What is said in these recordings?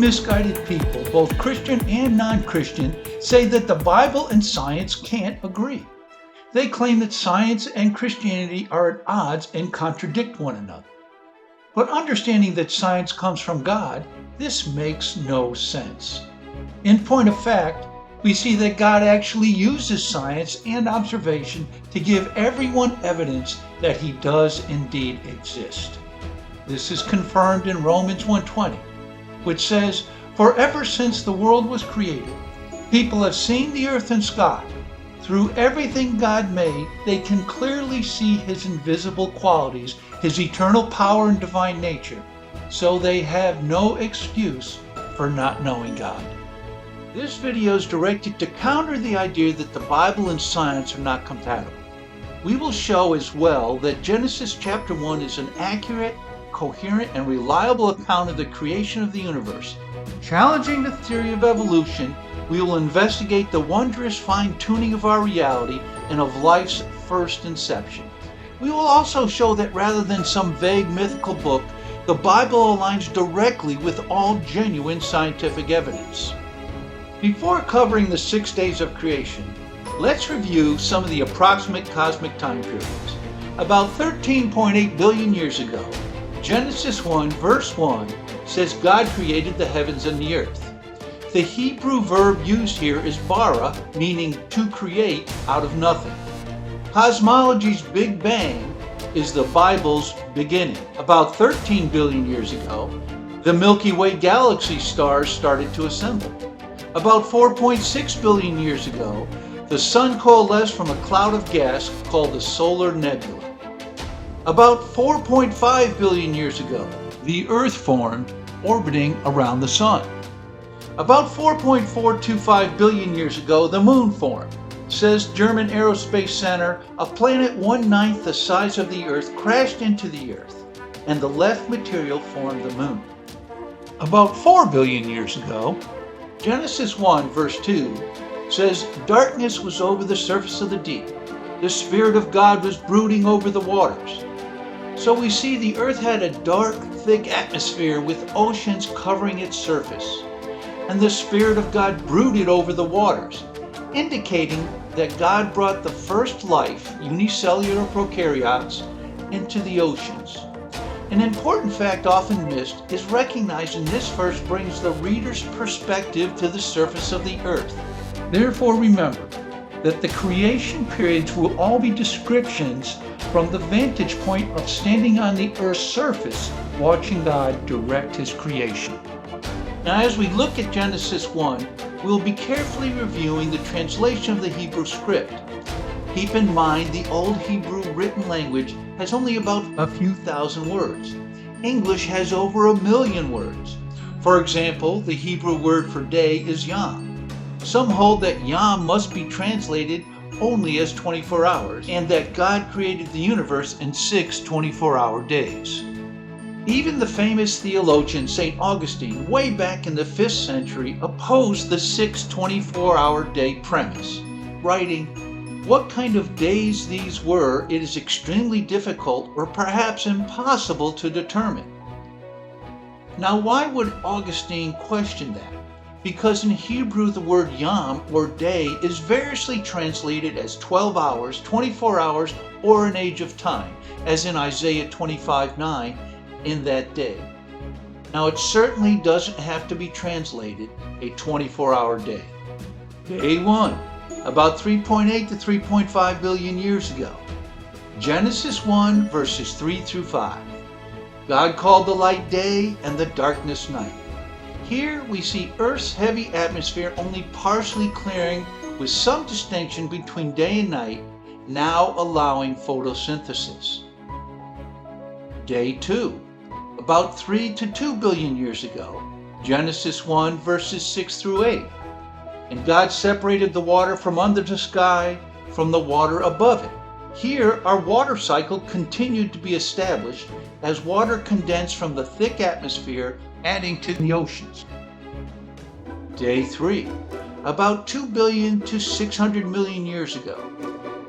misguided people, both Christian and non-Christian, say that the Bible and science can't agree. They claim that science and Christianity are at odds and contradict one another. But understanding that science comes from God, this makes no sense. In point of fact, we see that God actually uses science and observation to give everyone evidence that He does indeed exist. This is confirmed in Romans 1:20, which says, "For ever since the world was created, people have seen the earth and sky. Through everything God made, they can clearly see His invisible qualities, His eternal power and divine nature, so they have no excuse for not knowing God." This video is directed to counter the idea that the Bible and science are not compatible. We will show as well that Genesis chapter 1 is an accurate, coherent, and reliable account of the creation of the universe. Challenging the theory of evolution, we will investigate the wondrous fine-tuning of our reality and of life's first inception. We will also show that rather than some vague mythical book, the Bible aligns directly with all genuine scientific evidence. Before covering the 6 days of creation, let's review some of the approximate cosmic time periods. About 13.8 billion years ago, Genesis 1 verse 1 says God created the heavens and the earth. The Hebrew verb used here is bara, meaning to create out of nothing. Cosmology's Big Bang is the Bible's beginning. About 13 billion years ago, the Milky Way galaxy stars started to assemble. About 4.6 billion years ago, the sun coalesced from a cloud of gas called the solar nebula. About 4.5 billion years ago, the Earth formed, orbiting around the sun. About 4.425 billion years ago, the moon formed. Says German Aerospace Center, a planet 1/9 the size of the Earth crashed into the Earth, and the left material formed the moon. About 4 billion years ago, Genesis 1 verse 2 says, "Darkness was over the surface of the deep. The Spirit of God was brooding over the waters." So we see the Earth had a dark, thick atmosphere with oceans covering its surface. And the Spirit of God brooded over the waters, indicating that God brought the first life, unicellular prokaryotes, into the oceans. An important fact often missed is recognizing this verse brings the reader's perspective to the surface of the earth. Therefore remember that the creation periods will all be descriptions from the vantage point of standing on the earth's surface, watching God direct His creation. Now, as we look at Genesis 1, we'll be carefully reviewing the translation of the Hebrew script. Keep in mind the Old Hebrew written language has only about a few thousand words. English has over 1 million words. For example, the Hebrew word for day is yom. Some hold that yom must be translated only as 24 hours, and that God created the universe in 6 24-hour days. Even the famous theologian St. Augustine, way back in the 5th century, opposed the 6 24-hour day premise, writing, "What kind of days these were, it is extremely difficult or perhaps impossible to determine." Now, why would Augustine question that? Because in Hebrew the word yom, or day, is variously translated as 12 hours, 24 hours, or an age of time, as in Isaiah 25:9, in that day. Now, it certainly doesn't have to be translated a 24-hour day. Day 1, about 3.8 to 3.5 billion years ago. Genesis 1 verses 3 through 5. God called the light day and the darkness night. Here we see Earth's heavy atmosphere only partially clearing, with some distinction between day and night, now allowing photosynthesis. Day 2, about 3 to 2 billion years ago. Genesis 1 verses 6 through 8. And God separated the water from under the sky from the water above it. Here our water cycle continued to be established as water condensed from the thick atmosphere, adding to the oceans. Day 3, about 2 billion to 600 million years ago.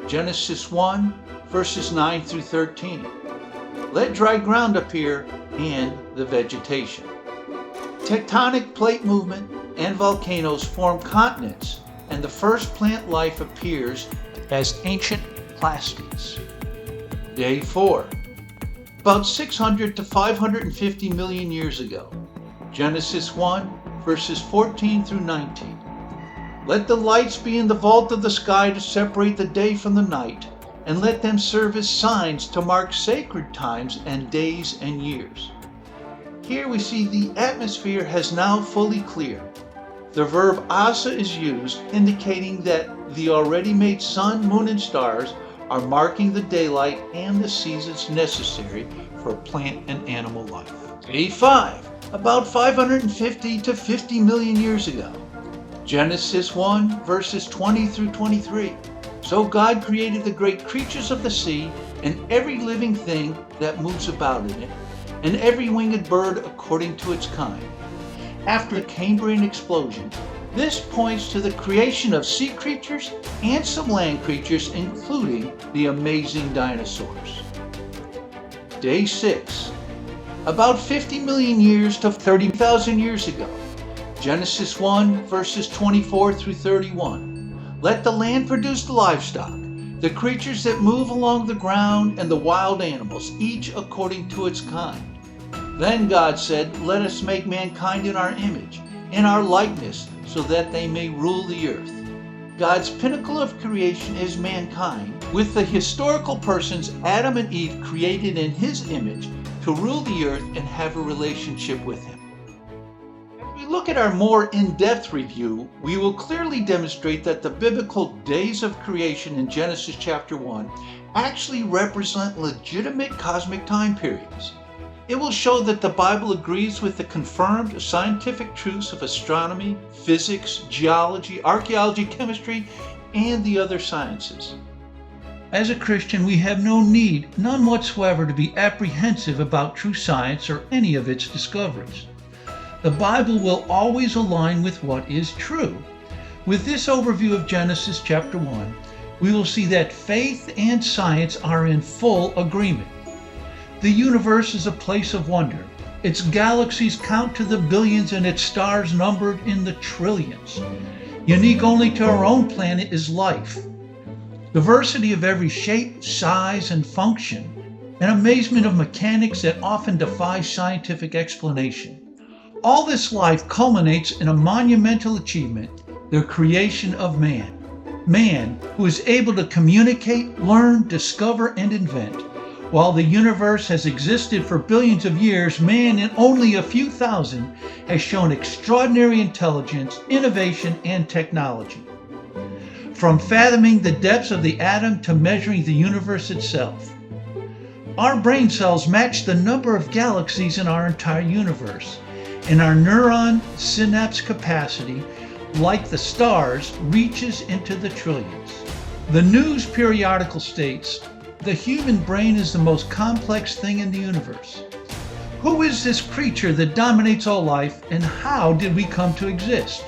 Genesis 1 verses 9 through 13. Let dry ground appear and the vegetation. Tectonic plate movement and volcanoes form continents, and the first plant life appears as ancient plastids. Day 4. About 600 to 550 million years ago. Genesis 1, verses 14 through 19. Let the lights be in the vault of the sky to separate the day from the night, and let them serve as signs to mark sacred times and days and years. Here we see the atmosphere has now fully cleared. The verb asa is used, indicating that the already made sun, moon, and stars are marking the daylight and the seasons necessary for plant and animal life. Day 5. About 550 to 50 million years ago. Genesis 1, verses 20 through 23. So God created the great creatures of the sea and every living thing that moves about in it, and every winged bird according to its kind. After the Cambrian explosion, this points to the creation of sea creatures and some land creatures, including the amazing dinosaurs. Day 6. About 50 million years to 30,000 years ago. Genesis 1, verses 24 through 31. Let the land produce the livestock, the creatures that move along the ground, and the wild animals, each according to its kind. Then God said, let us make mankind in our image, in our likeness, so that they may rule the earth. God's pinnacle of creation is mankind, with the historical persons Adam and Eve created in His image to rule the earth and have a relationship with Him. As we look at our more in-depth review, we will clearly demonstrate that the biblical days of creation in Genesis chapter 1 actually represent legitimate cosmic time periods. It will show that the Bible agrees with the confirmed scientific truths of astronomy, physics, geology, archaeology, chemistry, and the other sciences. As a Christian, we have no need, none whatsoever, to be apprehensive about true science or any of its discoveries. The Bible will always align with what is true. With this overview of Genesis chapter 1, we will see that faith and science are in full agreement. The universe is a place of wonder. Its galaxies count to the billions and its stars numbered in the trillions. Unique only to our own planet is life. Diversity of every shape, size, and function. An amazement of mechanics that often defies scientific explanation. All this life culminates in a monumental achievement, the creation of man. Man, who is able to communicate, learn, discover, and invent. While the universe has existed for billions of years, man in only a few thousand has shown extraordinary intelligence, innovation, and technology. From fathoming the depths of the atom to measuring the universe itself. Our brain cells match the number of galaxies in our entire universe, and our neuron synapse capacity, like the stars, reaches into the trillions. The News periodical states, the human brain is the most complex thing in the universe. Who is this creature that dominates all life, and how did we come to exist?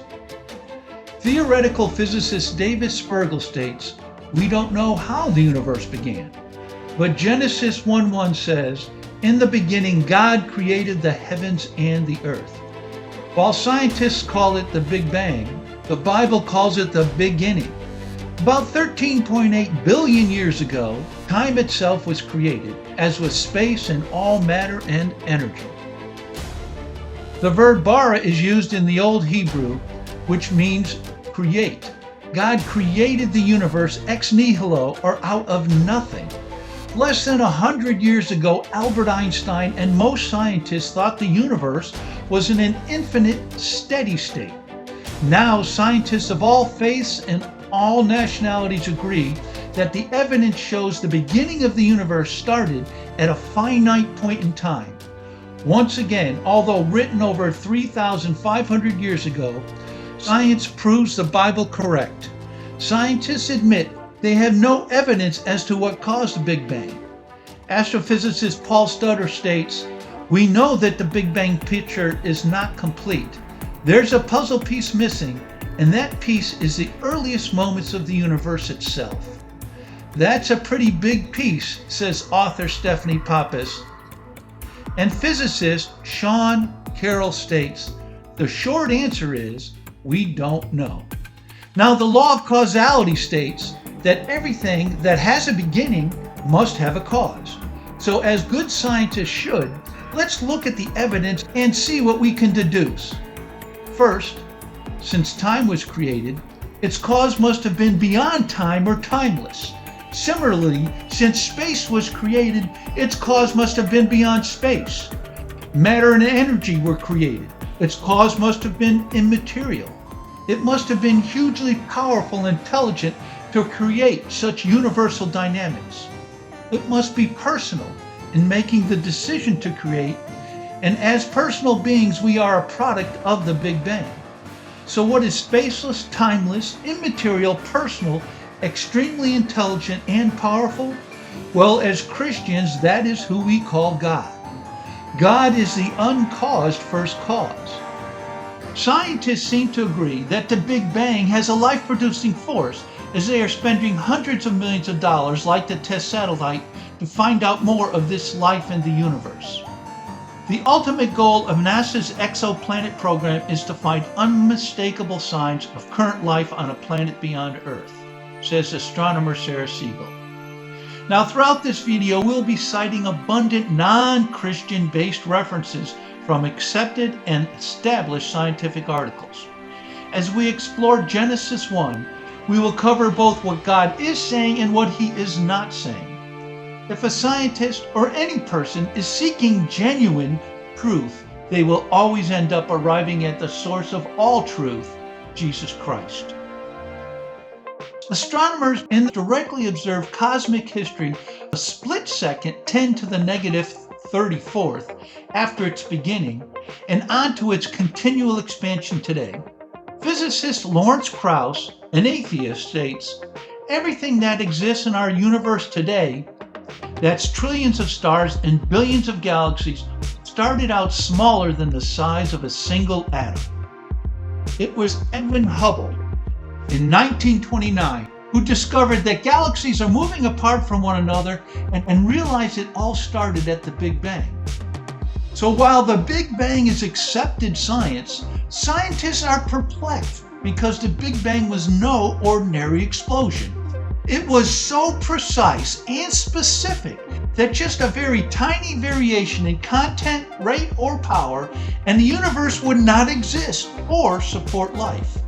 Theoretical physicist David Spergel states, we don't know how the universe began. But Genesis 1:1 says, in the beginning God created the heavens and the earth. While scientists call it the Big Bang, the Bible calls it the beginning. About 13.8 billion years ago, time itself was created, as was space and all matter and energy. The verb bara is used in the Old Hebrew, which means create. God created the universe ex nihilo, or out of nothing. Less than 100 years ago, Albert Einstein and most scientists thought the universe was in an infinite, steady state. Now, scientists of all faiths and all nationalities agree that the evidence shows the beginning of the universe started at a finite point in time. Once again, although written over 3,500 years ago, science proves the Bible correct. Scientists admit they have no evidence as to what caused the Big Bang. Astrophysicist Paul Studer states, we know that the Big Bang picture is not complete. There's a puzzle piece missing, and that piece is the earliest moments of the universe itself. That's a pretty big piece, says author Stephanie Pappas. And physicist Sean Carroll states, The short answer is we don't know. Now, the law of causality states that everything that has a beginning must have a cause. So as good scientists should, let's look at the evidence and see what we can deduce. First, since time was created, its cause must have been beyond time or timeless. Similarly, since space was created, its cause must have been beyond space. Matter and energy were created. Its cause must have been immaterial. It must have been hugely powerful and intelligent to create such universal dynamics. It must be personal in making the decision to create, and as personal beings, we are a product of the Big Bang. So what is spaceless, timeless, immaterial, personal, extremely intelligent, and powerful? Well, as Christians, that is who we call God. God is the uncaused first cause. Scientists seem to agree that the Big Bang has a life-producing force, as they are spending hundreds of millions of dollars, like the TESS satellite, to find out more of this life in the universe. The ultimate goal of NASA's exoplanet program is to find unmistakable signs of current life on a planet beyond Earth, says astronomer Sarah Siegel. Now, throughout this video, we'll be citing abundant non-Christian based references from accepted and established scientific articles. As we explore Genesis 1, we will cover both what God is saying and what He is not saying. If a scientist or any person is seeking genuine truth, they will always end up arriving at the source of all truth, Jesus Christ. Astronomers in the directly observed cosmic history a split second 10 to the negative 34th after its beginning and on to its continual expansion today. Physicist Lawrence Krauss, an atheist, states, "Everything that exists in our universe today, that's trillions of stars and billions of galaxies, started out smaller than the size of a single atom." It was Edwin Hubble in 1929 who discovered that galaxies are moving apart from one another and realized it all started at the Big Bang. So while the Big Bang is accepted science, scientists are perplexed because the Big Bang was no ordinary explosion. It was so precise and specific that just a very tiny variation in content, rate, or power, and the universe would not exist or support life.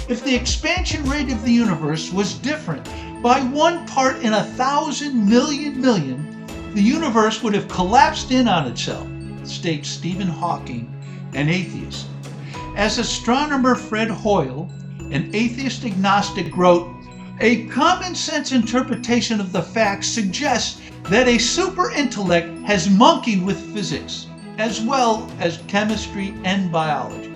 If the expansion rate of the universe was different by 1 part in 1,000 million, the universe would have collapsed in on itself, states Stephen Hawking, an atheist. As astronomer Fred Hoyle, an atheist agnostic, wrote, "A common sense interpretation of the facts suggests that a super intellect has monkeyed with physics, as well as chemistry and biology."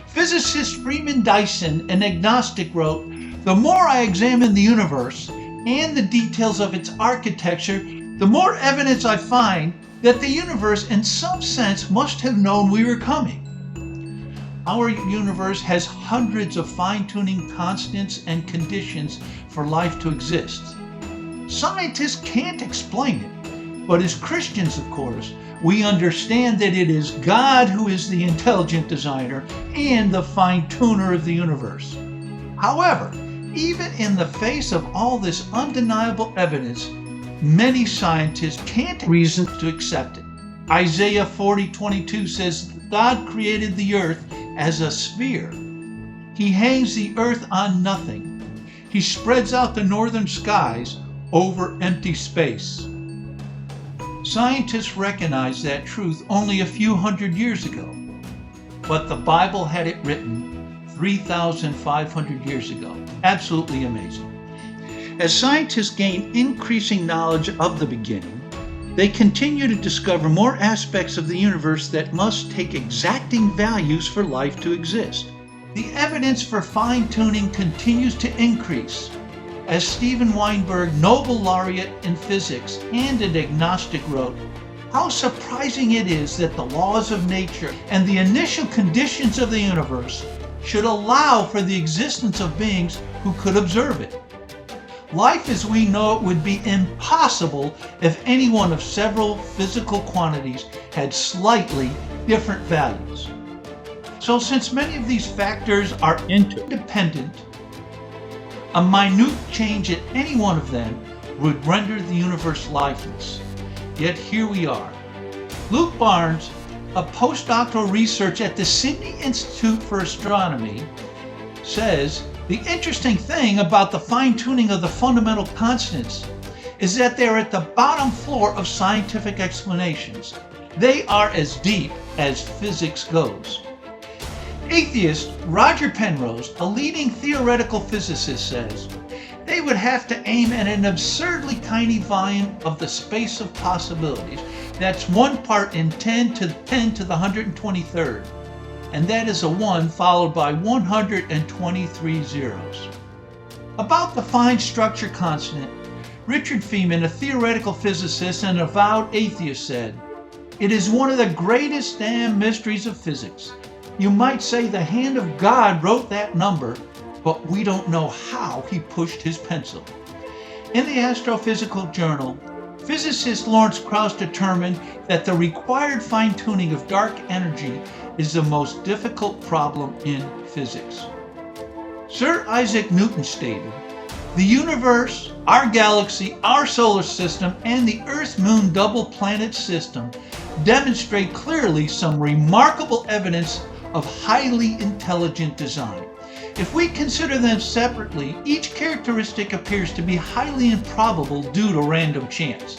Physicist Freeman Dyson, an agnostic, wrote, "The more I examine the universe and the details of its architecture, the more evidence I find that the universe in some sense must have known we were coming." Our universe has hundreds of fine-tuning constants and conditions for life to exist. Scientists can't explain it, but as Christians, of course, we understand that it is God who is the intelligent designer and the fine-tuner of the universe. However, even in the face of all this undeniable evidence, many scientists can't reason to accept it. Isaiah 40:22 says, "God created the earth as a sphere. He hangs the earth on nothing. He spreads out the northern skies over empty space." Scientists recognized that truth only a few hundred years ago, but the Bible had it written 3,500 years ago. Absolutely amazing. As scientists gain increasing knowledge of the beginning, they continue to discover more aspects of the universe that must take exacting values for life to exist. The evidence for fine-tuning continues to increase. As Steven Weinberg, Nobel laureate in physics and an agnostic, wrote, "How surprising it is that the laws of nature and the initial conditions of the universe should allow for the existence of beings who could observe it. Life as we know it would be impossible if any one of several physical quantities had slightly different values." So since many of these factors are interdependent, a minute change in any one of them would render the universe lifeless. Yet here we are. Luke Barnes, a postdoctoral researcher at the Sydney Institute for Astronomy, says the interesting thing about the fine-tuning of the fundamental constants is that they're at the bottom floor of scientific explanations. They are as deep as physics goes. Atheist Roger Penrose, a leading theoretical physicist, says they would have to aim at an absurdly tiny volume of the space of possibilities. That's 1 part in 10 to the 123rd. And that is a 1 followed by 123 zeros. About the fine structure constant, Richard Feynman, a theoretical physicist and avowed atheist, said, "It is one of the greatest damn mysteries of physics. You might say the hand of God wrote that number, but we don't know how he pushed his pencil." In the Astrophysical Journal, physicist Lawrence Krauss determined that the required fine-tuning of dark energy is the most difficult problem in physics. Sir Isaac Newton stated, "The universe, our galaxy, our solar system, and the Earth-Moon double planet system demonstrate clearly some remarkable evidence of highly intelligent design. If we consider them separately, each characteristic appears to be highly improbable due to random chance.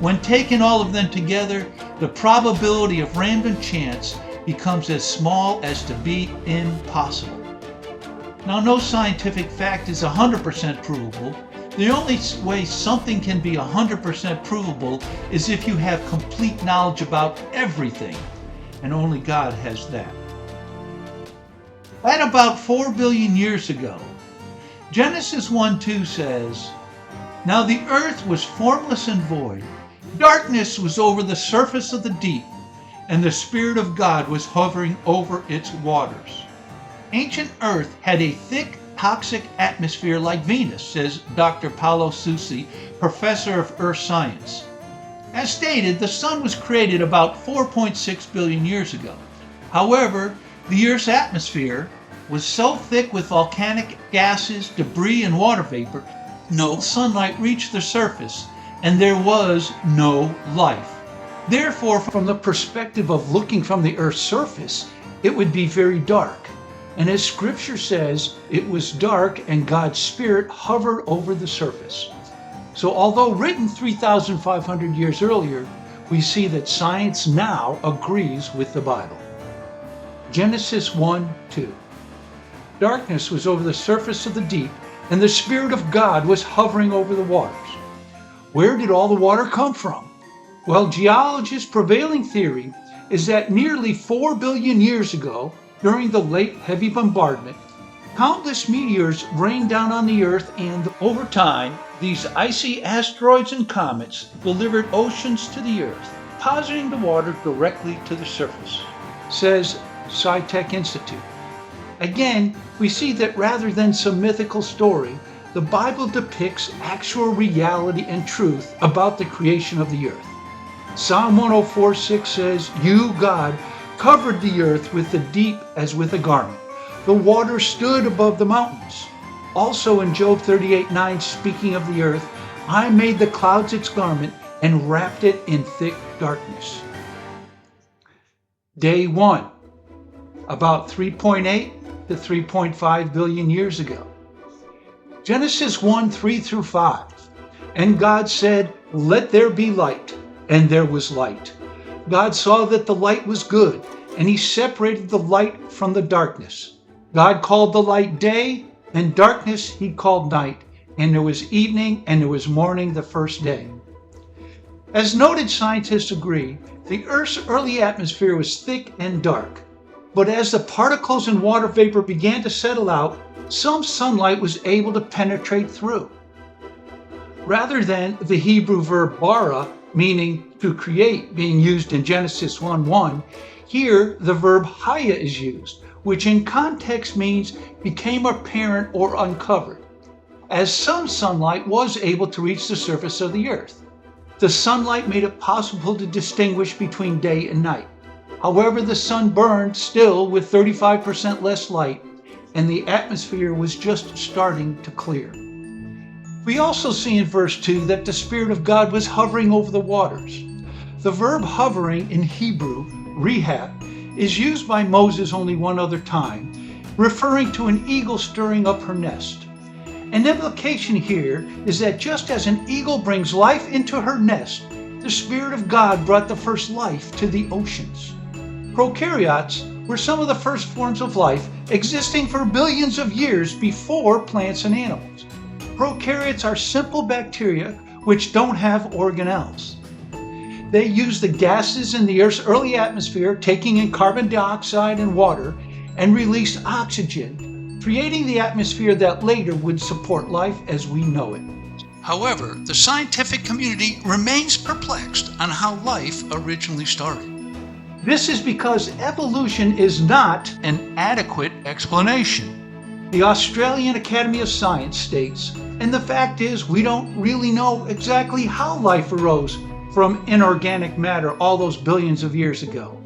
When taken all of them together, the probability of random chance becomes as small as to be impossible." Now, no scientific fact is 100% provable. The only way something can be 100% provable is if you have complete knowledge about everything, and only God has that. At about 4 billion years ago, Genesis 1:2 says, "Now the earth was formless and void. Darkness was over the surface of the deep, and the Spirit of God was hovering over its waters." Ancient Earth had a thick, toxic atmosphere like Venus, says Dr. Paolo Susi, professor of earth science. As stated, the Sun was created about 4.6 billion years ago. However, the Earth's atmosphere was so thick with volcanic gases, debris, and water vapor, no sunlight reached the surface, and there was no life. Therefore, from the perspective of looking from the Earth's surface, it would be very dark. And as Scripture says, it was dark and God's Spirit hovered over the surface. So although written 3,500 years earlier, we see that science now agrees with the Bible. Genesis 1:2. Darkness was over the surface of the deep, and the Spirit of God was hovering over the waters. Where did all the water come from? Well, geologists' prevailing theory is that nearly 4 billion years ago, during the late heavy bombardment, countless meteors rained down on the Earth, and over time, these icy asteroids and comets delivered oceans to the Earth, depositing the water directly to the surface, says SciTech Institute. Again, we see that rather than some mythical story, the Bible depicts actual reality and truth about the creation of the earth. Psalm 104:6 says, "You, God, covered the earth with the deep as with a garment. The water stood above the mountains." Also in Job 38:9, speaking of the earth, "I made the clouds its garment and wrapped it in thick darkness." Day 1, about 3.8 to 3.5 billion years ago. Genesis 1:3-5. "And God said, 'Let there be light,' and there was light. God saw that the light was good, and he separated the light from the darkness. God called the light day, and darkness he called night. And there was evening, and there was morning the first day." As noted, scientists agree, the Earth's early atmosphere was thick and dark. But as the particles and water vapor began to settle out, some sunlight was able to penetrate through. Rather than the Hebrew verb bara, meaning to create, being used in Genesis 1:1, here the verb haya is used, which in context means became apparent or uncovered, as some sunlight was able to reach the surface of the earth. The sunlight made it possible to distinguish between day and night. However, the sun burned still with 35% less light, and the atmosphere was just starting to clear. We also see in verse 2 that the Spirit of God was hovering over the waters. The verb hovering in Hebrew, rehab, is used by Moses only one other time, referring to an eagle stirring up her nest. An implication here is that just as an eagle brings life into her nest, the Spirit of God brought the first life to the oceans. Prokaryotes were some of the first forms of life existing for billions of years before plants and animals. Prokaryotes are simple bacteria which don't have organelles. They use the gases in the Earth's early atmosphere, taking in carbon dioxide and water, and release oxygen, creating the atmosphere that later would support life as we know it. However, the scientific community remains perplexed on how life originally started. This is because evolution is not an adequate explanation. The Australian Academy of Science states, and the fact is we don't really know exactly how life arose from inorganic matter all those billions of years ago.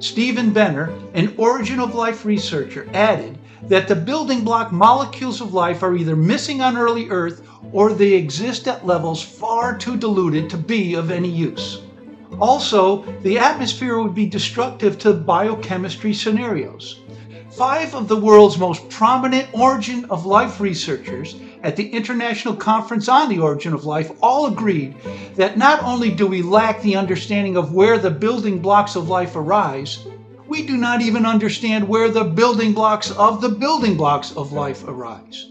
Stephen Benner, an origin of life researcher, added that the building block molecules of life are either missing on early Earth or they exist at levels far too diluted to be of any use. Also, the atmosphere would be destructive to biochemistry scenarios. 5 of the world's most prominent origin of life researchers at the International Conference on the Origin of Life all agreed that not only do we lack the understanding of where the building blocks of life arise, we do not even understand where the building blocks of life arise.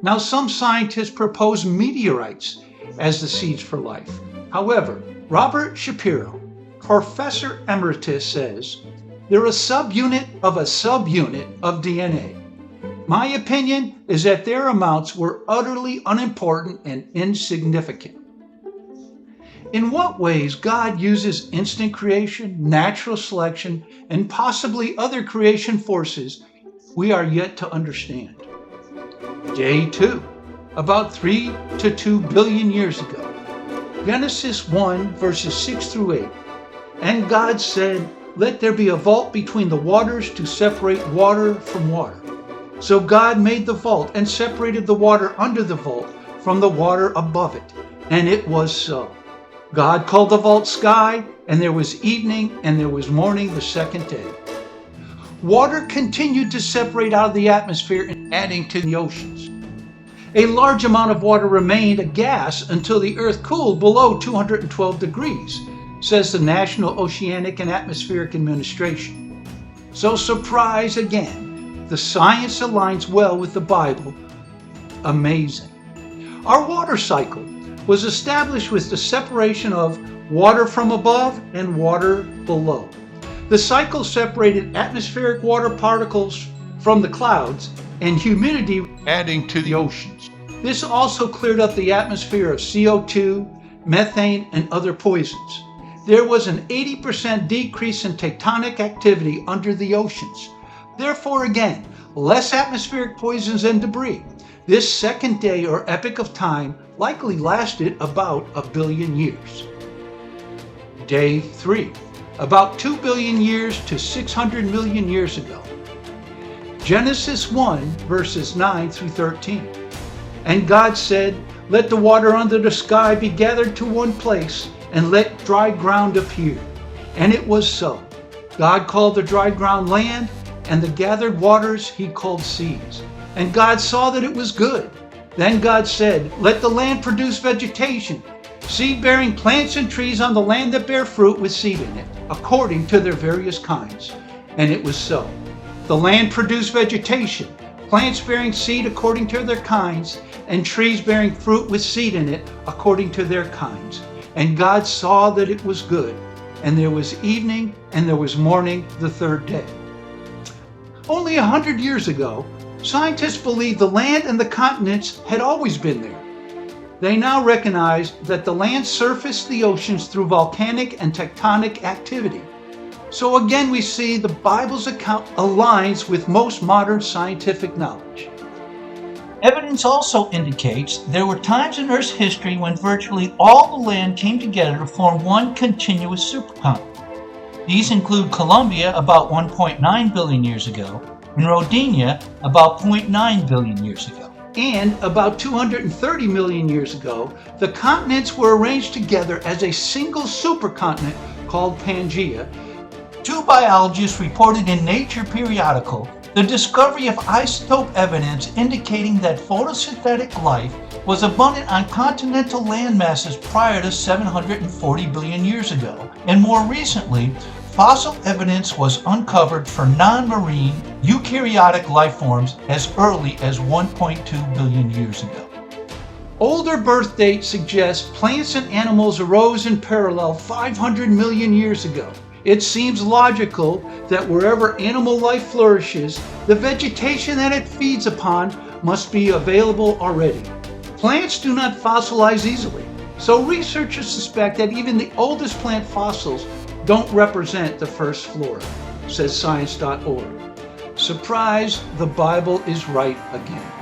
Now, some scientists propose meteorites as the seeds for life. However, Robert Shapiro, professor emeritus, says they're a subunit of DNA. My opinion is that their amounts were utterly unimportant and insignificant. In what ways God uses instant creation, natural selection, and possibly other creation forces, we are yet to understand. Day 2, about 3 to 2 billion years ago. Genesis 1, verses 6 through 8. And God said, "Let there be a vault between the waters to separate water from water." So God made the vault and separated the water under the vault from the water above it. And it was so. God called the vault sky, and there was evening and there was morning the second day. Water continued to separate out of the atmosphere and adding to the oceans. A large amount of water remained a gas until the Earth cooled below 212 degrees, says the National Oceanic and Atmospheric Administration. So surprise again, the science aligns well with the Bible. Amazing. Our water cycle was established with the separation of water from above and water below. The cycle separated atmospheric water particles from the clouds and humidity adding to the oceans. This also cleared up the atmosphere of CO2, methane, and other poisons. There was an 80% decrease in tectonic activity under the oceans. Therefore, again, less atmospheric poisons and debris. This second day or epoch of time likely lasted about 1 billion years. Day 3, about 2 billion years to 600 million years ago. Genesis 1, verses 9 through 13. And God said, "Let the water under the sky be gathered to one place, and let dry ground appear." And it was so. God called the dry ground land, and the gathered waters he called seas. And God saw that it was good. Then God said, "Let the land produce vegetation, seed-bearing plants and trees on the land that bear fruit with seed in it, according to their various kinds." And it was so. The land produced vegetation, plants bearing seed according to their kinds, and trees bearing fruit with seed in it according to their kinds. And God saw that it was good. And there was evening and there was morning the third day. Only 100 years ago, scientists believed the land and the continents had always been there. They now recognize that the land surfaced the oceans through volcanic and tectonic activity. So again, we see the Bible's account aligns with most modern scientific knowledge. Evidence also indicates there were times in Earth's history when virtually all the land came together to form one continuous supercontinent. These include Colombia about 1.9 billion years ago and Rodinia about 0.9 billion years ago. And about 230 million years ago, the continents were arranged together as a single supercontinent called Pangaea. Two biologists reported in Nature periodical the discovery of isotope evidence indicating that photosynthetic life was abundant on continental land masses prior to 740 billion years ago, and more recently, fossil evidence was uncovered for non-marine eukaryotic life forms as early as 1.2 billion years ago. Older birth dates suggest plants and animals arose in parallel 500 million years ago. It seems logical that wherever animal life flourishes, the vegetation that it feeds upon must be available already. Plants do not fossilize easily, so researchers suspect that even the oldest plant fossils don't represent the first flora, says Science.org. Surprise, the Bible is right again.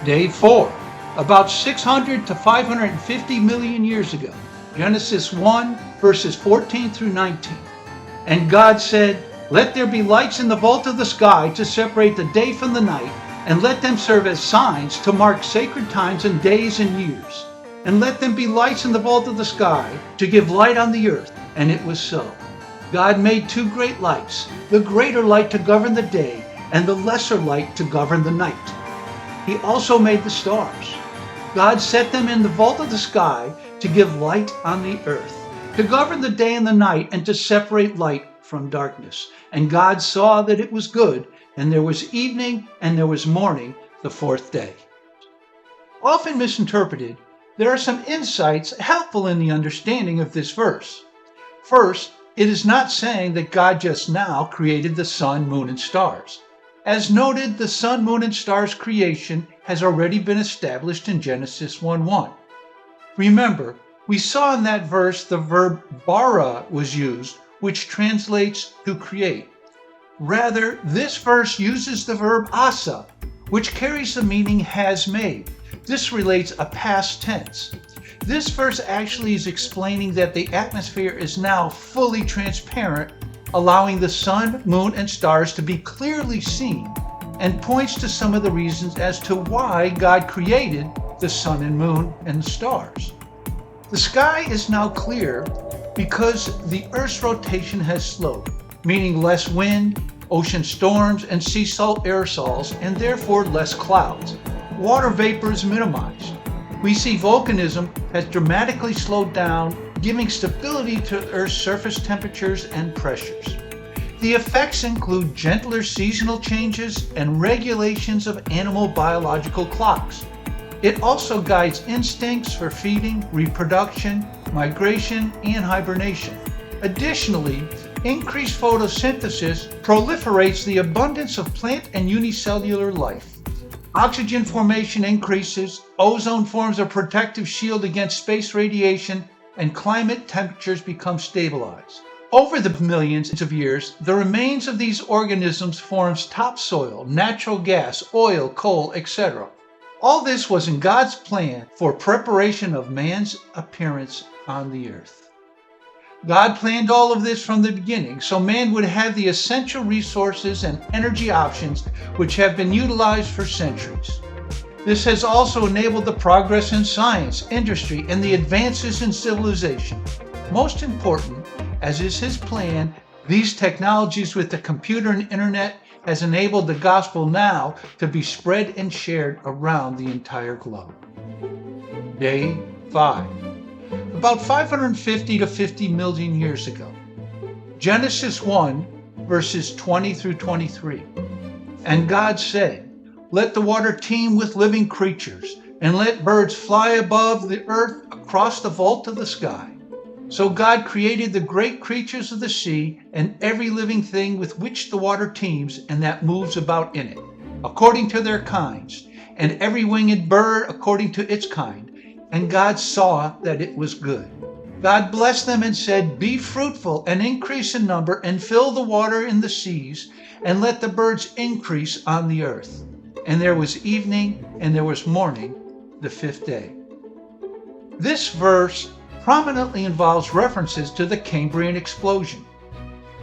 Day 4, about 600 to 550 million years ago, Genesis 1, verses 14 through 19. And God said, "Let there be lights in the vault of the sky to separate the day from the night, and let them serve as signs to mark sacred times and days and years. And let them be lights in the vault of the sky to give light on the earth." And it was so. God made two great lights, the greater light to govern the day, and the lesser light to govern the night. He also made the stars. God set them in the vault of the sky to give light on the earth, to govern the day and the night, and to separate light from darkness. And God saw that it was good, and there was evening and there was morning, the fourth day. Often misinterpreted, there are some insights helpful in the understanding of this verse. First, it is not saying that God just now created the sun, moon, and stars. As noted, the sun, moon, and stars creation has already been established in Genesis 1:1. Remember, we saw in that verse the verb bara was used, which translates to create. Rather, this verse uses the verb asa, which carries the meaning has made. This relates a past tense. This verse actually is explaining that the atmosphere is now fully transparent, allowing the sun, moon, and stars to be clearly seen, and points to some of the reasons as to why God created the sun and moon and the stars. The sky is now clear because the Earth's rotation has slowed, meaning less wind, ocean storms, and sea salt aerosols, and therefore less clouds. Water vapor is minimized. We see volcanism has dramatically slowed down, giving stability to Earth's surface temperatures and pressures. The effects include gentler seasonal changes and regulations of animal biological clocks. It also guides instincts for feeding, reproduction, migration, and hibernation. Additionally, increased photosynthesis proliferates the abundance of plant and unicellular life. Oxygen formation increases, ozone forms a protective shield against space radiation, and climate temperatures become stabilized. Over the millions of years, the remains of these organisms forms topsoil, natural gas, oil, coal, etc. All this was in God's plan for preparation of man's appearance on the earth. God planned all of this from the beginning, so man would have the essential resources and energy options which have been utilized for centuries. This has also enabled the progress in science, industry, and the advances in civilization. Most important, as is his plan, these technologies with the computer and internet has enabled the gospel now to be spread and shared around the entire globe. Day 5. About 550 to 50 million years ago. Genesis 1, verses 20 through 23. And God said, "Let the water teem with living creatures, and let birds fly above the earth across the vault of the sky." So God created the great creatures of the sea and every living thing with which the water teems and that moves about in it, according to their kinds, and every winged bird according to its kind. And God saw that it was good. God blessed them and said, "Be fruitful and increase in number, and fill the water in the seas, and let the birds increase on the earth." And there was evening and there was morning, the fifth day. This verse prominently involves references to the Cambrian explosion.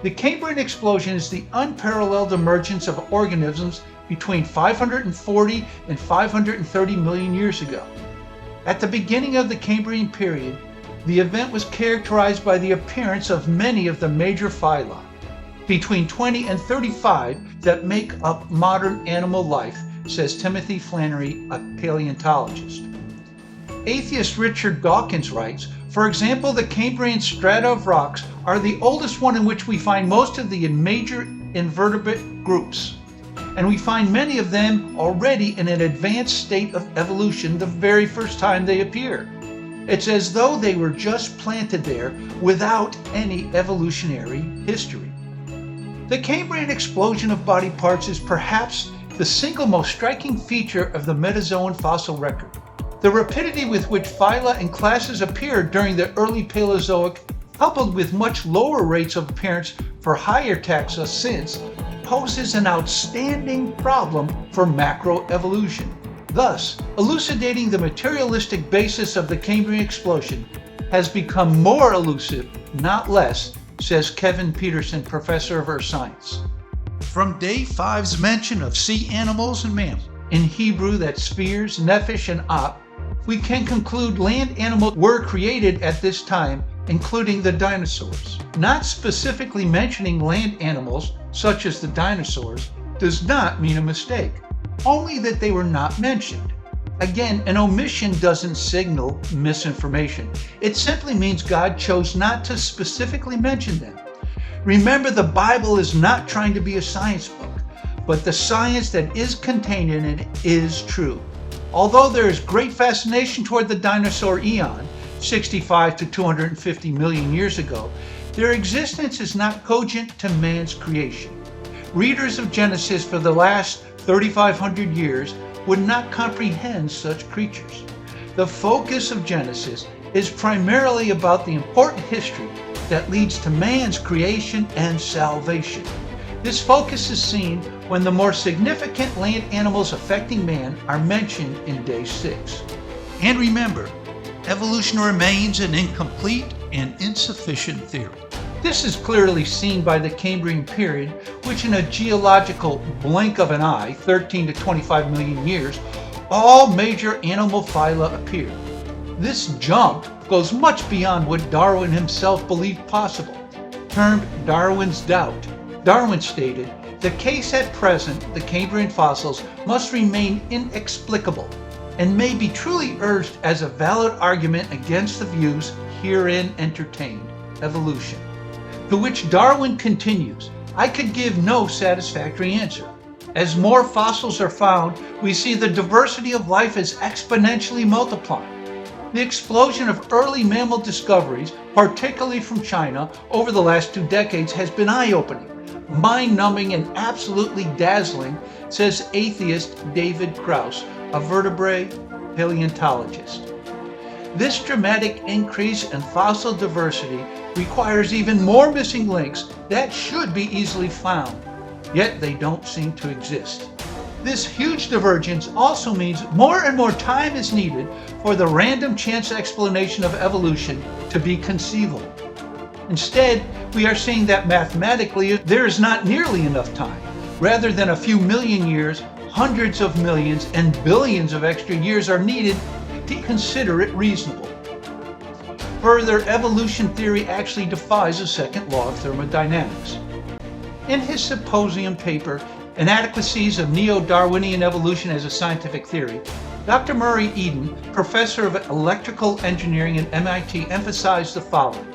The Cambrian explosion is the unparalleled emergence of organisms between 540 and 530 million years ago. At the beginning of the Cambrian period, the event was characterized by the appearance of many of the major phyla, between 20 and 35 that make up modern animal life, says Timothy Flannery, a paleontologist. Atheist Richard Dawkins writes, for example, the Cambrian strata of rocks are the oldest one in which we find most of the major invertebrate groups, and we find many of them already in an advanced state of evolution the very first time they appear. It's as though they were just planted there without any evolutionary history. The Cambrian explosion of body parts is perhaps the single most striking feature of the Metazoan fossil record. The rapidity with which phyla and classes appeared during the early Paleozoic, coupled with much lower rates of appearance for higher taxa since, poses an outstanding problem for macroevolution. Thus, elucidating the materialistic basis of the Cambrian explosion has become more elusive, not less, says Kevin Peterson, professor of earth science. From day 5's mention of sea animals and mammals, in Hebrew that's spheres, nephesh, and ap, we can conclude land animals were created at this time, including the dinosaurs. Not specifically mentioning land animals, such as the dinosaurs, does not mean a mistake, only that they were not mentioned. Again, an omission doesn't signal misinformation. It simply means God chose not to specifically mention them. Remember, the Bible is not trying to be a science book, but the science that is contained in it is true. Although there is great fascination toward the dinosaur eon, 65 to 250 million years ago, their existence is not cogent to man's creation. Readers of Genesis for the last 3,500 years would not comprehend such creatures. The focus of Genesis is primarily about the important history that leads to man's creation and salvation. This focus is seen when the more significant land animals affecting man are mentioned in day 6. And remember, evolution remains an incomplete and insufficient theory. This is clearly seen by the Cambrian period, which in a geological blink of an eye, 13 to 25 million years, all major animal phyla appear. This jump goes much beyond what Darwin himself believed possible. Termed Darwin's doubt, Darwin stated, "The case at present, the Cambrian fossils, must remain inexplicable and may be truly urged as a valid argument against the views herein entertained, evolution." To which Darwin continues, "I could give no satisfactory answer. As more fossils are found, we see the diversity of life is exponentially multiplying. The explosion of early mammal discoveries, particularly from China, over the last 2 decades has been eye-opening, mind-numbing, and absolutely dazzling," says atheist David Krauss, a vertebrate paleontologist. This dramatic increase in fossil diversity requires even more missing links that should be easily found, yet they don't seem to exist. This huge divergence also means more and more time is needed for the random chance explanation of evolution to be conceivable. Instead, we are seeing that mathematically there is not nearly enough time. Rather than a few million years, hundreds of millions and billions of extra years are needed to consider it reasonable. Further, evolution theory actually defies the second law of thermodynamics. In his symposium paper, Inadequacies of Neo-Darwinian Evolution as a Scientific Theory, Dr. Murray Eden, professor of electrical engineering at MIT, emphasized the following: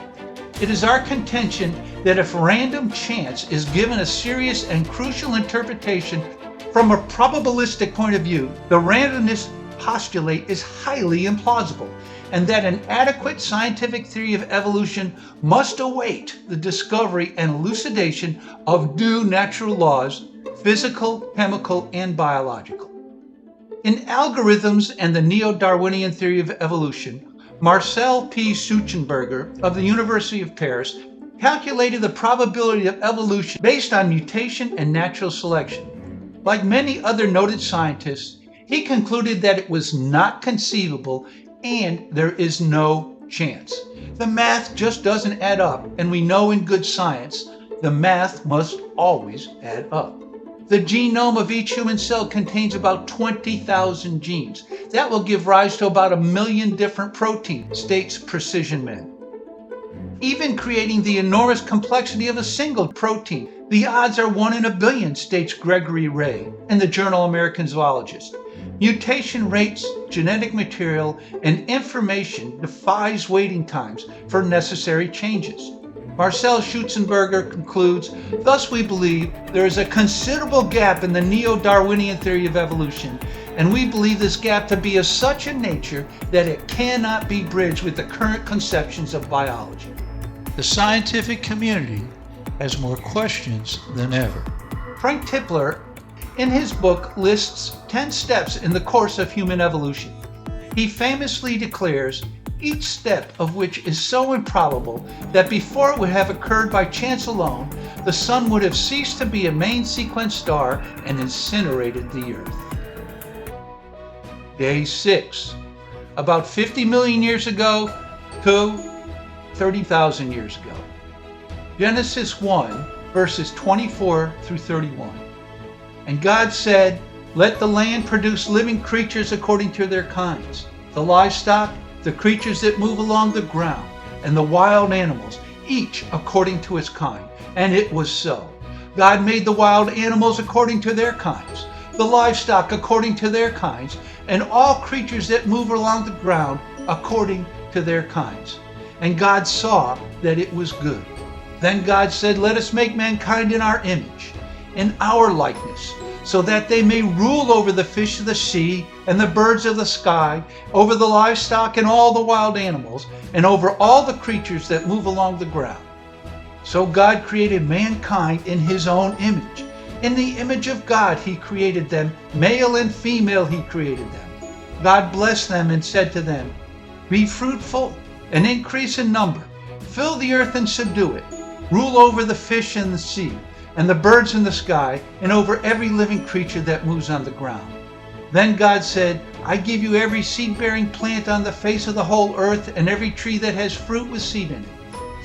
"It is our contention that if random chance is given a serious and crucial interpretation from a probabilistic point of view, the randomness postulate is highly implausible, and that an adequate scientific theory of evolution must await the discovery and elucidation of new natural laws, physical, chemical, and biological." In Algorithms and the Neo-Darwinian Theory of Evolution, Marcel P. Suchenberger of the University of Paris calculated the probability of evolution based on mutation and natural selection. Like many other noted scientists, he concluded that it was not conceivable and there is no chance. The math just doesn't add up, and we know in good science, the math must always add up. The genome of each human cell contains about 20,000 genes. That will give rise to about 1 million different proteins, states Precision Men. Even creating the enormous complexity of a single protein, the odds are 1 in a billion, states Gregory Ray in the journal American Zoologist. Mutation rates, genetic material, and information defies waiting times for necessary changes. Marcel Schutzenberger concludes, thus we believe there is a considerable gap in the neo-Darwinian theory of evolution, and we believe this gap to be of such a nature that it cannot be bridged with the current conceptions of biology. The scientific community has more questions than ever. Frank Tipler, in his book, lists 10 steps in the course of human evolution. He famously declares, each step of which is so improbable that before it would have occurred by chance alone, the sun would have ceased to be a main sequence star and incinerated the earth. Day 6. About 50 million years ago to 30,000 years ago. Genesis 1, verses 24 through 31. And God said, let the land produce living creatures according to their kinds, the livestock, the creatures that move along the ground, and the wild animals, each according to its kind. And it was so. God made the wild animals according to their kinds, the livestock according to their kinds, and all creatures that move along the ground according to their kinds. And God saw that it was good. Then God said, let us make mankind in our image, in our likeness, so that they may rule over the fish of the sea and the birds of the sky, over the livestock and all the wild animals, and over all the creatures that move along the ground. So God created mankind in his own image. In the image of God he created them, male and female he created them. God blessed them and said to them, be fruitful and increase in number, fill the earth and subdue it, rule over the fish in the sea, and the birds in the sky, and over every living creature that moves on the ground. Then God said, I give you every seed-bearing plant on the face of the whole earth, and every tree that has fruit with seed in it.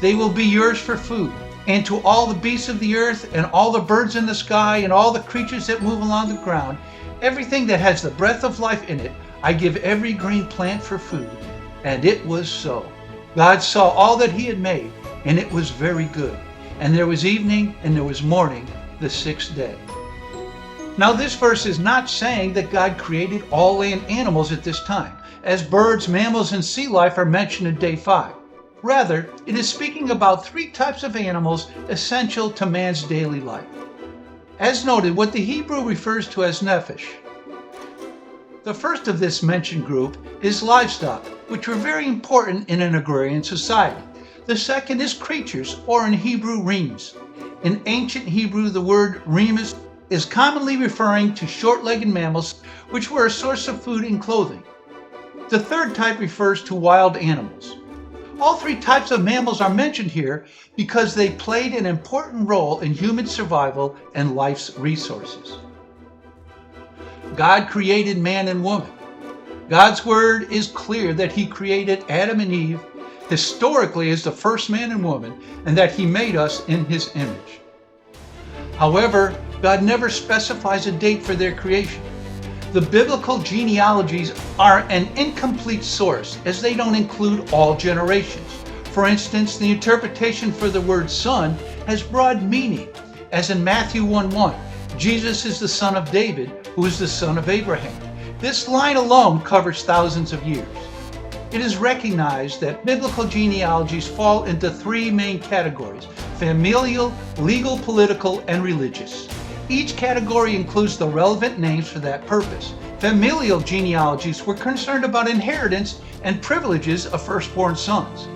They will be yours for food. And to all the beasts of the earth, and all the birds in the sky, and all the creatures that move along the ground, everything that has the breath of life in it, I give every green plant for food. And it was so. God saw all that he had made, and it was very good. And there was evening and there was morning, the sixth day. Now this verse is not saying that God created all land animals at this time, as birds, mammals, and sea life are mentioned in day 5. Rather, it is speaking about 3 types of animals essential to man's daily life. As noted, what the Hebrew refers to as nephesh. The first of this mentioned group is livestock, which were very important in an agrarian society. The second is creatures, or in Hebrew, remes. In ancient Hebrew, the word remes is commonly referring to short-legged mammals, which were a source of food and clothing. The third type refers to wild animals. All 3 types of mammals are mentioned here because they played an important role in human survival and life's resources. God created man and woman. God's word is clear that he created Adam and Eve historically as the first man and woman, and that he made us in his image. However, God never specifies a date for their creation. The biblical genealogies are an incomplete source, as they don't include all generations. For instance, the interpretation for the word son has broad meaning, as in Matthew 1:1, Jesus is the son of David, who is the son of Abraham. This line alone covers thousands of years. It is recognized that biblical genealogies fall into 3 main categories: familial, legal, political, and religious. Each category includes the relevant names for that purpose. Familial genealogies were concerned about inheritance and privileges of firstborn sons.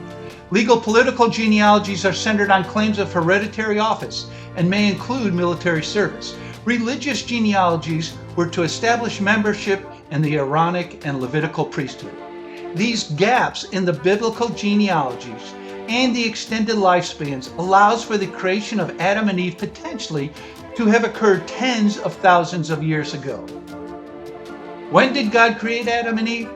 Legal political genealogies are centered on claims of hereditary office and may include military service. Religious genealogies were to establish membership in the Aaronic and Levitical priesthood. These gaps in the biblical genealogies and the extended lifespans allows for the creation of Adam and Eve potentially to have occurred tens of thousands of years ago. When did God create Adam and Eve?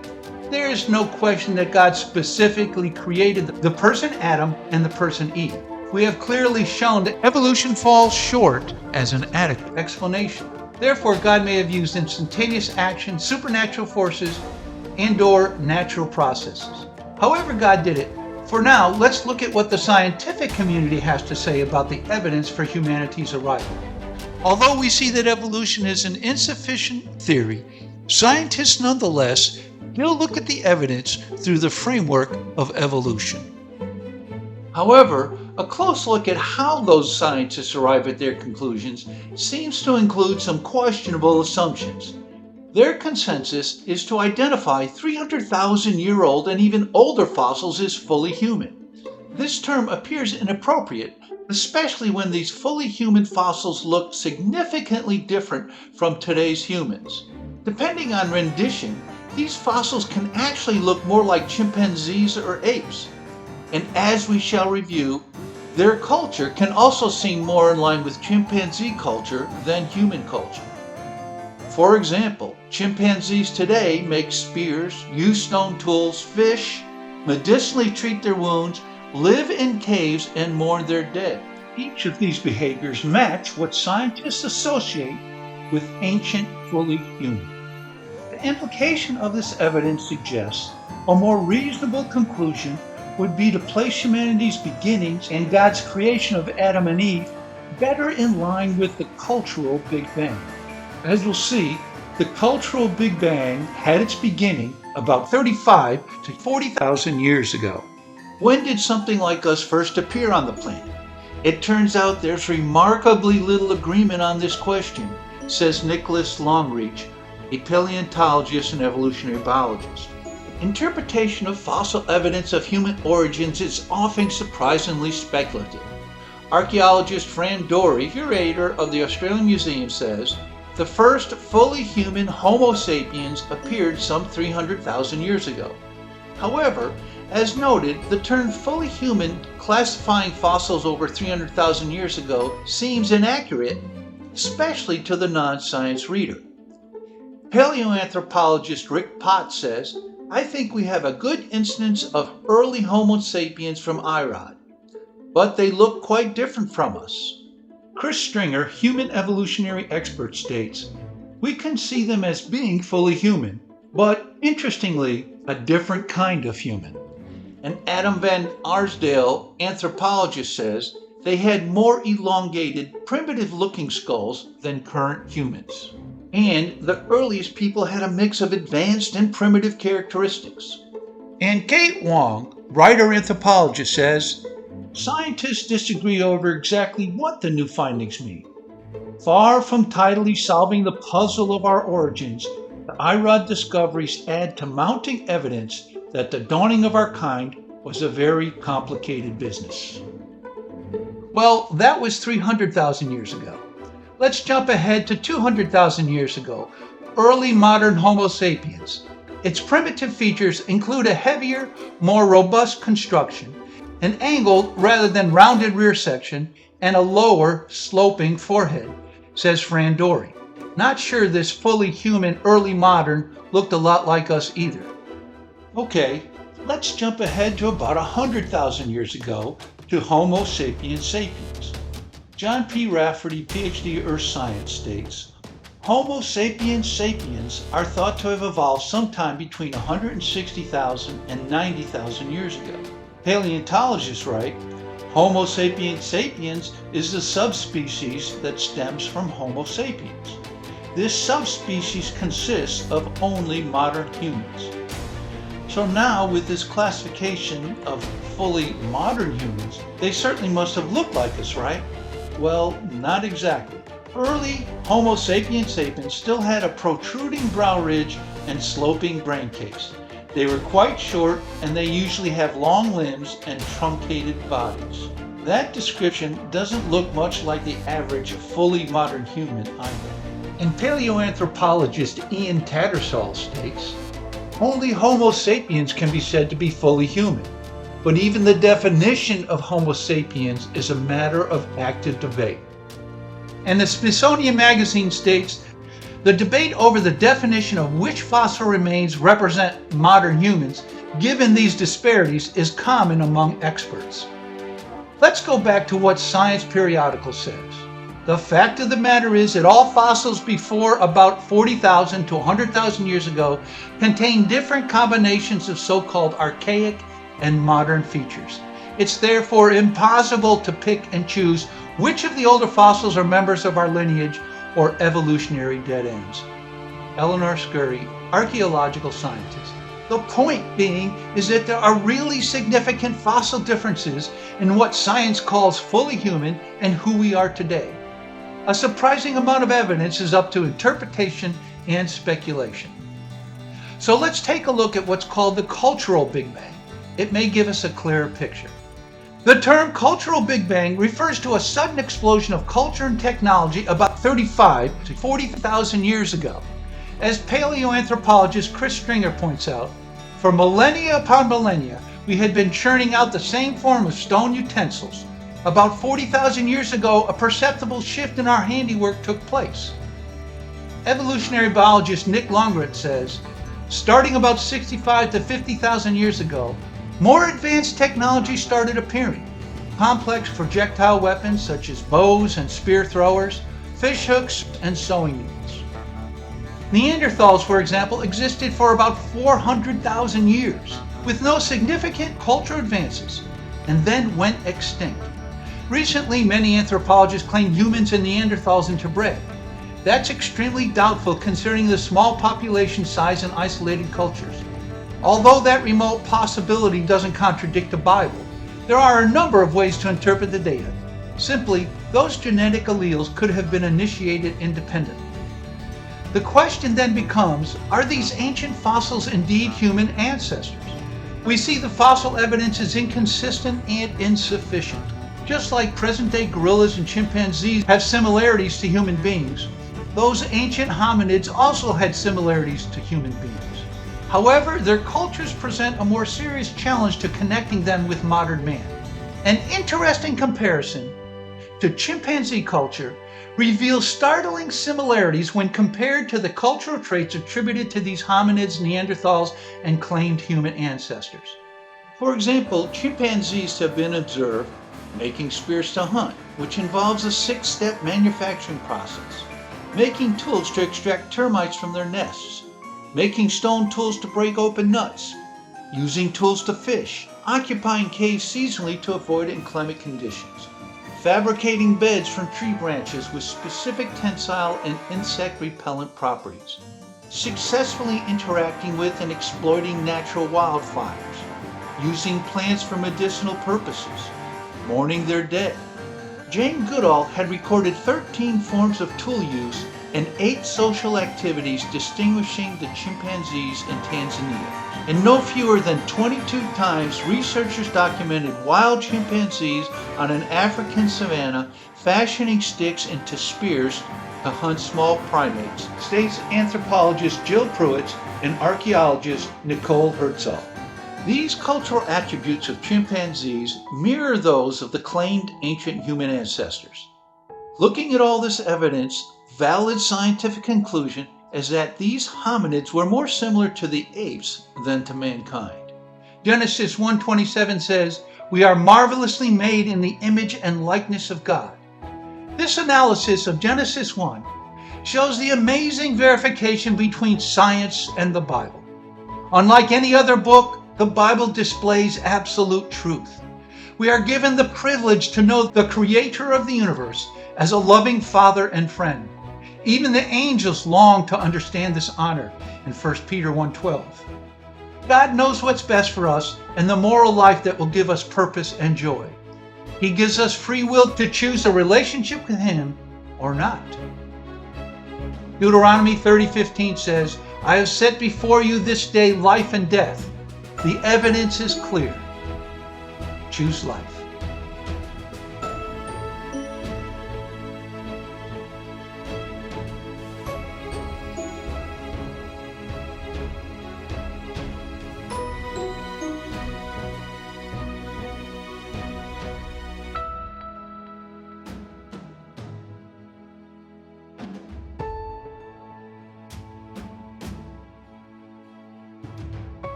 There is no question that God specifically created the person Adam and the person Eve. We have clearly shown that evolution falls short as an adequate explanation. Therefore, God may have used instantaneous action, supernatural forces, and/or natural processes. However God did it, for now, let's look at what the scientific community has to say about the evidence for humanity's arrival. Although we see that evolution is an insufficient theory, scientists nonetheless still look at the evidence through the framework of evolution. However, a close look at how those scientists arrive at their conclusions seems to include some questionable assumptions. Their consensus is to identify 300,000-year-old and even older fossils as fully human. This term appears inappropriate, especially when these fully human fossils look significantly different from today's humans. Depending on rendition, these fossils can actually look more like chimpanzees or apes. And as we shall review, their culture can also seem more in line with chimpanzee culture than human culture. For example, chimpanzees today make spears, use stone tools, fish, medicinally treat their wounds, live in caves, and mourn their dead. Each of these behaviors match what scientists associate with ancient fully human. The implication of this evidence suggests a more reasonable conclusion would be to place humanity's beginnings and God's creation of Adam and Eve better in line with the cultural Big Bang. As you'll see, the cultural Big Bang had its beginning about 35 to 40,000 years ago. When did something like us first appear on the planet? It turns out there's remarkably little agreement on this question, says Nicholas Longreach, a paleontologist and evolutionary biologist. Interpretation of fossil evidence of human origins is often surprisingly speculative. Archaeologist Fran Dory, curator of the Australian Museum, says the first fully human Homo sapiens appeared some 300,000 years ago. However, as noted, the term fully human classifying fossils over 300,000 years ago seems inaccurate, especially to the non-science reader. Paleoanthropologist Rick Pott says, I think we have a good instance of early Homo sapiens from Irad, but they look quite different from us. Chris Stringer, human evolutionary expert, states, we can see them as being fully human, but interestingly, a different kind of human. And Adam van Arsdale, anthropologist, says they had more elongated, primitive-looking skulls than current humans. And the earliest people had a mix of advanced and primitive characteristics. And Kate Wong, writer anthropologist, says, scientists disagree over exactly what the new findings mean. Far from tidily solving the puzzle of our origins, the Irad discoveries add to mounting evidence that the dawning of our kind was a very complicated business. Well, that was 300,000 years ago. Let's jump ahead to 200,000 years ago, early modern Homo sapiens. Its primitive features include a heavier, more robust construction, an angled rather than rounded rear section, and a lower, sloping forehead, says Fran Dory. Not sure this fully human early modern looked a lot like us either. Okay, let's jump ahead to about 100,000 years ago to Homo sapiens sapiens. John P. Rafferty, PhD, Earth Science, states, Homo sapiens sapiens are thought to have evolved sometime between 160,000 and 90,000 years ago. Paleontologists write, Homo sapiens sapiens is the subspecies that stems from Homo sapiens. This subspecies consists of only modern humans. So now, with this classification of fully modern humans, they certainly must have looked like us, right? Well, not exactly. Early Homo sapiens sapiens still had a protruding brow ridge and sloping brain case. They were quite short, and they usually have long limbs and truncated bodies. That description doesn't look much like the average fully modern human either. And paleoanthropologist Ian Tattersall states, only Homo sapiens can be said to be fully human, but even the definition of Homo sapiens is a matter of active debate. And the Smithsonian Magazine states, The debate over the definition of which fossil remains represent modern humans, given these disparities, is common among experts. Let's go back to what Science Periodical says. The fact of the matter is that all fossils before about 40,000 to 100,000 years ago contain different combinations of so-called archaic and modern features. It's therefore impossible to pick and choose which of the older fossils are members of our lineage or evolutionary dead ends. Eleanor Scurry, archaeological scientist. The point being is that there are really significant fossil differences in what science calls fully human and who we are today. A surprising amount of evidence is up to interpretation and speculation. So let's take a look at what's called the cultural Big Bang. It may give us a clearer picture. The term cultural Big Bang refers to a sudden explosion of culture and technology about 35 to 40,000 years ago. As paleoanthropologist Chris Stringer points out, for millennia upon millennia, we had been churning out the same form of stone utensils. About 40,000 years ago, a perceptible shift in our handiwork took place. Evolutionary biologist Nick Longren says, starting about 65 to 50,000 years ago, more advanced technology started appearing. Complex projectile weapons such as bows and spear throwers, fish hooks, and sewing needles. Neanderthals, for example, existed for about 400,000 years with no significant cultural advances and then went extinct. Recently, many anthropologists claim humans and Neanderthals interbred. That's extremely doubtful considering the small population size and isolated cultures. Although that remote possibility doesn't contradict the Bible, there are a number of ways to interpret the data. Simply, those genetic alleles could have been initiated independently. The question then becomes, are these ancient fossils indeed human ancestors? We see the fossil evidence is inconsistent and insufficient. Just like present-day gorillas and chimpanzees have similarities to human beings, those ancient hominids also had similarities to human beings. However, their cultures present a more serious challenge to connecting them with modern man. An interesting comparison to chimpanzee culture reveals startling similarities when compared to the cultural traits attributed to these hominids, Neanderthals, and claimed human ancestors. For example, chimpanzees have been observed making spears to hunt, which involves a 6-step manufacturing process, making tools to extract termites from their nests, making stone tools to break open nuts, using tools to fish, occupying caves seasonally to avoid inclement conditions, fabricating beds from tree branches with specific tensile and insect repellent properties, successfully interacting with and exploiting natural wildfires, using plants for medicinal purposes, mourning their dead. Jane Goodall had recorded 13 forms of tool use and 8 social activities distinguishing the chimpanzees in Tanzania. And no fewer than 22 times researchers documented wild chimpanzees on an African savanna fashioning sticks into spears to hunt small primates, states anthropologist Jill Pruitt and archaeologist Nicole Herzog. These cultural attributes of chimpanzees mirror those of the claimed ancient human ancestors. Looking at all this evidence, valid scientific conclusion is that these hominids were more similar to the apes than to mankind. Genesis 1:27 says, "We are marvelously made in the image and likeness of God." This analysis of Genesis 1 shows the amazing verification between science and the Bible. Unlike any other book, the Bible displays absolute truth. We are given the privilege to know the Creator of the universe as a loving Father and friend. Even the angels long to understand this honor in 1 Peter 1:12. God knows what's best for us and the moral life that will give us purpose and joy. He gives us free will to choose a relationship with Him or not. Deuteronomy 30:15 says, "I have set before you this day life and death. The evidence is clear. Choose life."